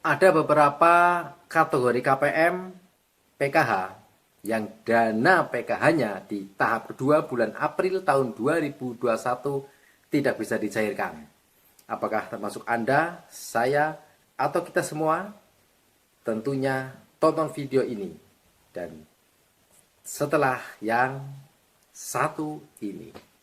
Ada beberapa kategori KPM PKH yang dana PKH-nya di tahap kedua bulan April tahun 2021 tidak bisa dicairkan. Apakah termasuk Anda, saya, atau kita semua? Tentunya tonton video ini. Dan setelah yang satu ini.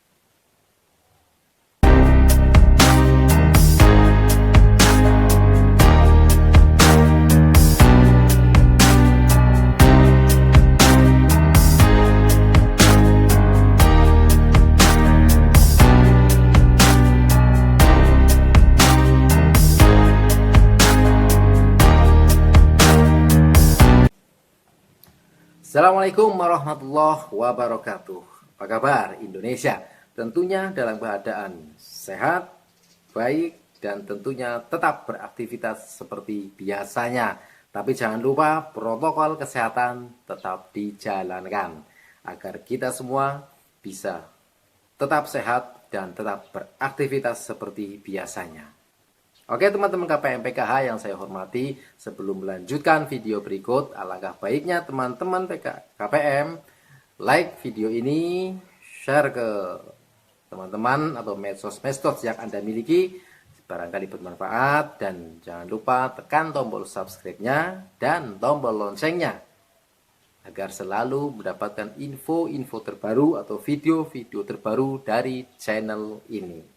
Assalamualaikum warahmatullahi wabarakatuh. Apa kabar Indonesia? Tentunya dalam keadaan sehat, baik, dan tentunya tetap beraktivitas seperti biasanya. Tapi jangan lupa protokol kesehatan tetap dijalankan agar kita semua bisa tetap sehat dan tetap beraktivitas seperti biasanya. Oke teman-teman KPM PKH yang saya hormati, sebelum melanjutkan video berikut, alangkah baiknya teman-teman KPM like video ini, share ke teman-teman atau medsos yang Anda miliki, barangkali bermanfaat, dan jangan lupa tekan tombol subscribe-nya dan tombol loncengnya agar selalu mendapatkan info-info terbaru atau video-video terbaru dari channel ini.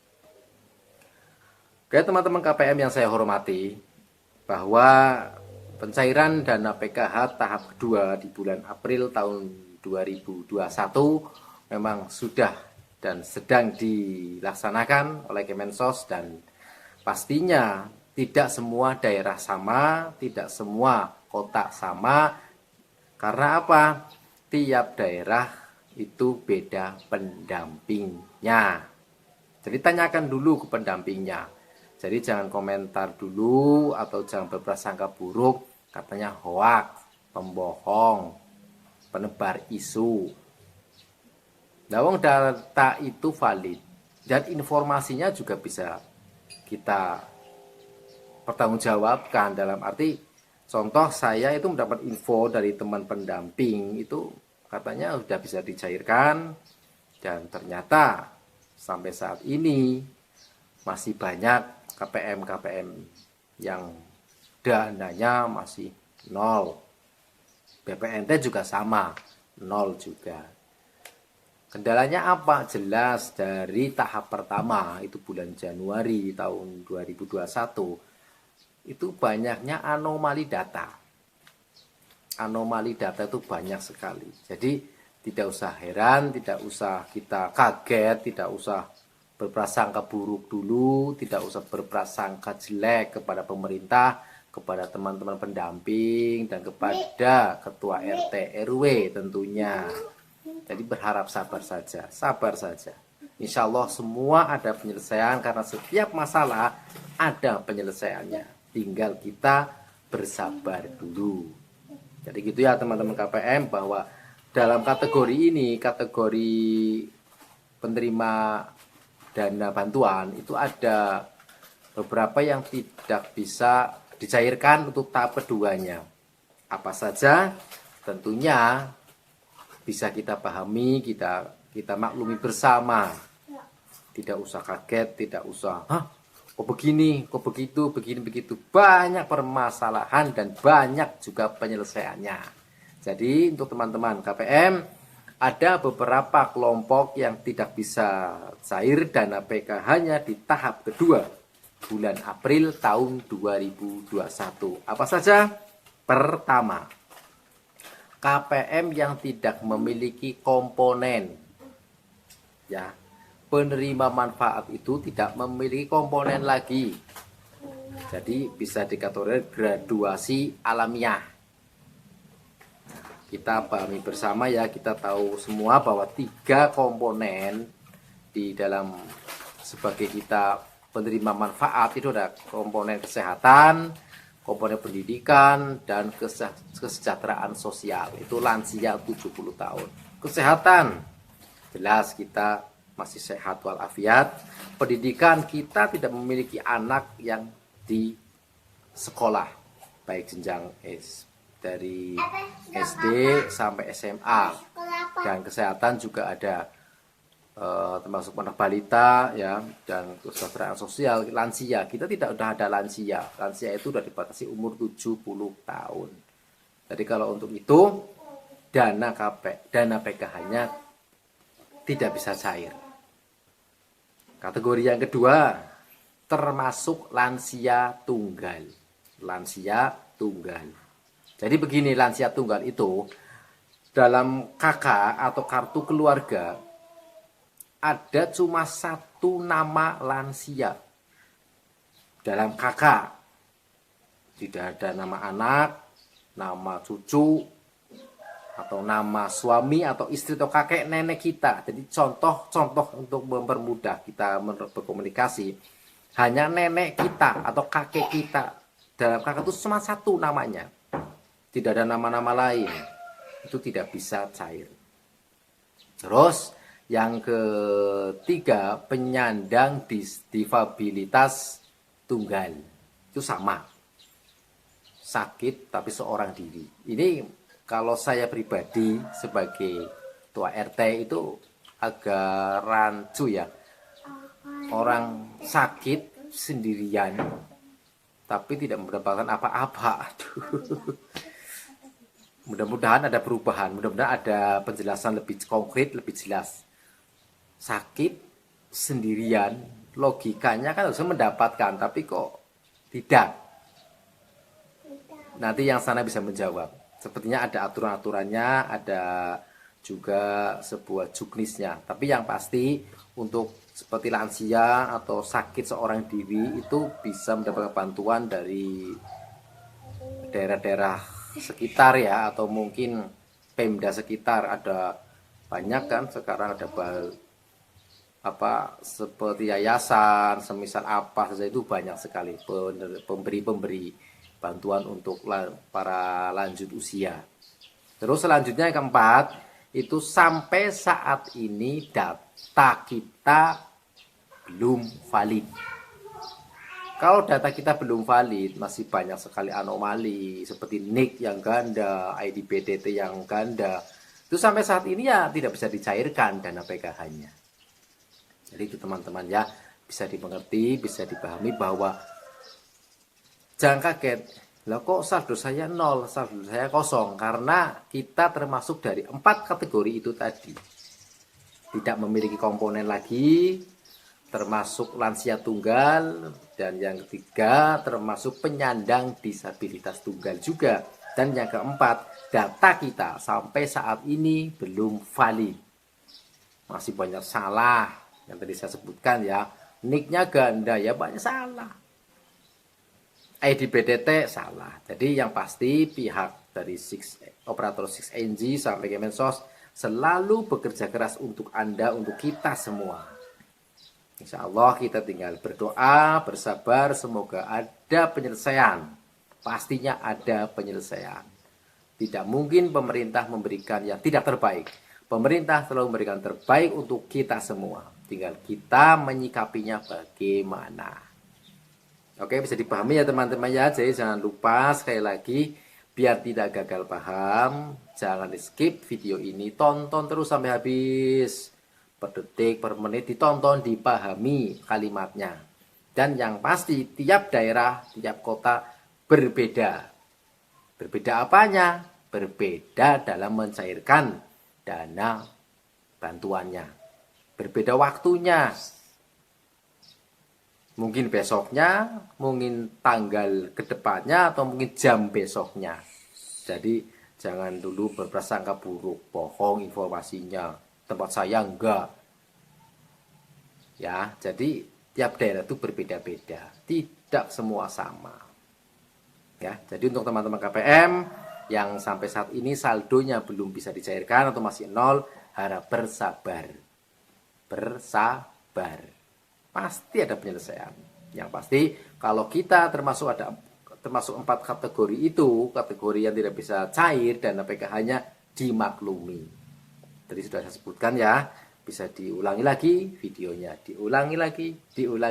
Oke teman-teman KPM yang saya hormati, bahwa pencairan dana PKH tahap kedua di bulan April tahun 2021 memang sudah dan sedang dilaksanakan oleh Kemensos, dan pastinya tidak semua daerah sama, tidak semua kota sama. Karena apa? Tiap daerah itu beda pendampingnya. Jadi tanyakan dulu ke pendampingnya. Jadi jangan komentar dulu atau jangan berprasangka buruk, katanya hoaks, pembohong, penebar isu. Lawang data itu valid dan informasinya juga bisa kita pertanggungjawabkan, dalam arti contoh saya itu mendapat info dari teman pendamping itu katanya sudah bisa dicairkan, dan ternyata sampai saat ini masih banyak KPM yang dananya masih nol. BPNT juga sama, nol juga. Kendalanya apa? Jelas dari tahap pertama, itu bulan Januari tahun 2021, itu banyaknya anomali data. Anomali data itu banyak sekali. Jadi tidak usah heran, tidak usah kita kaget, tidak usah berprasangka buruk dulu, tidak usah berprasangka jelek kepada pemerintah, kepada teman-teman pendamping, dan kepada ketua RT RW tentunya. Jadi berharap sabar saja, sabar saja. Insya Allah semua ada penyelesaian, karena setiap masalah ada penyelesaiannya. Tinggal kita bersabar dulu. Jadi gitu ya teman-teman KPM, bahwa dalam kategori ini, kategori penerima dana bantuan, itu ada beberapa yang tidak bisa dicairkan untuk tahap keduanya. Apa saja? Tentunya bisa kita pahami, kita maklumi bersama. Tidak usah kaget, tidak usah, kok begini, kok begitu, begini begitu. Banyak permasalahan dan banyak juga penyelesaiannya. Jadi untuk teman-teman KPM, ada beberapa kelompok yang tidak bisa cair dana PKH-nya di tahap kedua bulan April tahun 2021. Apa saja? Pertama, KPM yang tidak memiliki komponen. Ya, penerima manfaat itu tidak memiliki komponen lagi. Jadi bisa dikategorikan graduasi alamiah. Kita pahami bersama ya, kita tahu semua bahwa 3 komponen di dalam sebagai kita penerima manfaat itu ada komponen kesehatan, komponen pendidikan, dan kesejahteraan sosial. Itu lansia 70 tahun. Kesehatan, jelas kita masih sehat walafiat. Pendidikan, kita tidak memiliki anak yang di sekolah. baik jenjang dari SD sampai SMA, dan kesehatan juga ada, termasuk anak balita ya, dan kesejahteraan sosial lansia. Kita tidak udah ada lansia itu udah dibatasi umur 70 tahun. Jadi kalau untuk itu dana PKH-nya tidak bisa cair. Kategori yang kedua termasuk lansia tunggal. Jadi begini, lansia tunggal itu dalam KK atau kartu keluarga ada cuma satu nama lansia dalam KK. Tidak ada nama anak, nama cucu, atau nama suami atau istri atau kakek nenek kita. Jadi contoh untuk mempermudah kita berkomunikasi, hanya nenek kita atau kakek kita dalam kakak itu cuma satu namanya, tidak ada nama-nama lain, itu tidak bisa cair. Terus yang ketiga, penyandang disabilitas tunggal, itu sama, sakit tapi seorang diri. Ini kalau saya pribadi sebagai ketua RT itu agak rancu ya, orang sakit sendirian tapi tidak mendapatkan apa-apa. Mudah-mudahan ada perubahan, mudah-mudahan ada penjelasan lebih konkret, lebih jelas. Sakit sendirian, logikanya kan harusnya mendapatkan, tapi kok tidak. Nanti yang sana bisa menjawab. Sepertinya ada aturan-aturannya, ada juga sebuah juknisnya. Tapi yang pasti untuk seperti lansia atau sakit seorang diri itu bisa mendapatkan bantuan dari daerah-daerah sekitar ya, atau mungkin Pemda sekitar. Ada banyak kan sekarang, ada seperti yayasan, semisal apa saja, itu banyak sekali pemberi bantuan untuk para lanjut usia. Terus selanjutnya yang keempat, itu sampai saat ini data kita belum valid. Kalau data kita belum valid, masih banyak sekali anomali seperti NIK yang ganda, ID PDT yang ganda. Itu sampai saat ini ya tidak bisa dicairkan dana PKH-nya. Jadi itu teman-teman ya, bisa dimengerti, bisa dipahami bahwa jangan kaget, lah kok saldo saya 0, saldo saya kosong, karena kita termasuk dari 4 kategori itu tadi. Tidak memiliki komponen lagi, termasuk lansia tunggal, dan yang ketiga termasuk penyandang disabilitas tunggal juga. Dan yang keempat, data kita sampai saat ini belum valid. Masih banyak salah yang tadi saya sebutkan ya. NIK-nya ganda ya, banyak salah. ID PDT salah. Jadi yang pasti pihak dari operator 6NG sampai Kemensos selalu bekerja keras untuk Anda, untuk kita semua. Insya Allah kita tinggal berdoa, bersabar, semoga ada penyelesaian. Pastinya ada penyelesaian. Tidak mungkin pemerintah memberikan yang tidak terbaik. Pemerintah selalu memberikan terbaik untuk kita semua. Tinggal kita menyikapinya bagaimana. Oke, bisa dipahami ya teman-teman ya. Jadi jangan lupa sekali lagi, biar tidak gagal paham, jangan di skip video ini, tonton terus sampai habis. Per detik, per menit ditonton, dipahami kalimatnya. Dan yang pasti tiap daerah, tiap kota berbeda. Berbeda apanya? Berbeda dalam mencairkan dana bantuannya. Berbeda waktunya. Mungkin besoknya, mungkin tanggal kedepannya, atau mungkin jam besoknya. Jadi jangan dulu berprasangka buruk, bohong informasinya. Tempat saya enggak. Ya, jadi tiap daerah itu berbeda-beda, tidak semua sama. Ya, jadi untuk teman-teman KPM yang sampai saat ini saldonya belum bisa dicairkan atau masih 0, harap bersabar. Bersabar. Pasti ada penyelesaian. Yang pasti kalau kita termasuk 4 kategori itu, kategori yang tidak bisa cair dana PKH-nya dimaklumi. Tadi sudah saya sebutkan ya, bisa diulangi lagi videonya, diulangi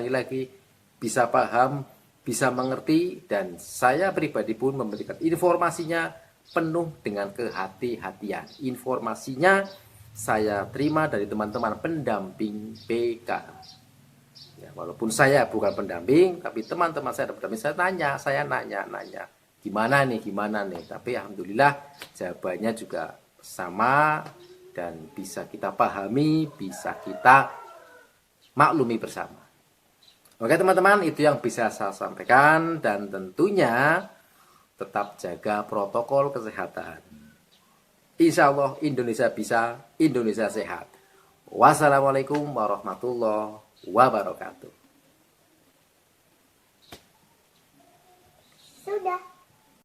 lagi, bisa paham, bisa mengerti, dan saya pribadi pun memberikan informasinya penuh dengan kehati-hatian. Informasinya saya terima dari teman-teman pendamping PK. Ya, walaupun saya bukan pendamping, tapi teman-teman saya ada pendamping, saya nanya, gimana nih, tapi alhamdulillah jawabannya juga sama dan bisa kita pahami, bisa kita maklumi bersama. Oke teman-teman, itu yang bisa saya sampaikan, dan tentunya tetap jaga protokol kesehatan. Insya Allah Indonesia bisa, Indonesia sehat. Wassalamualaikum warahmatullahi wabarakatuh.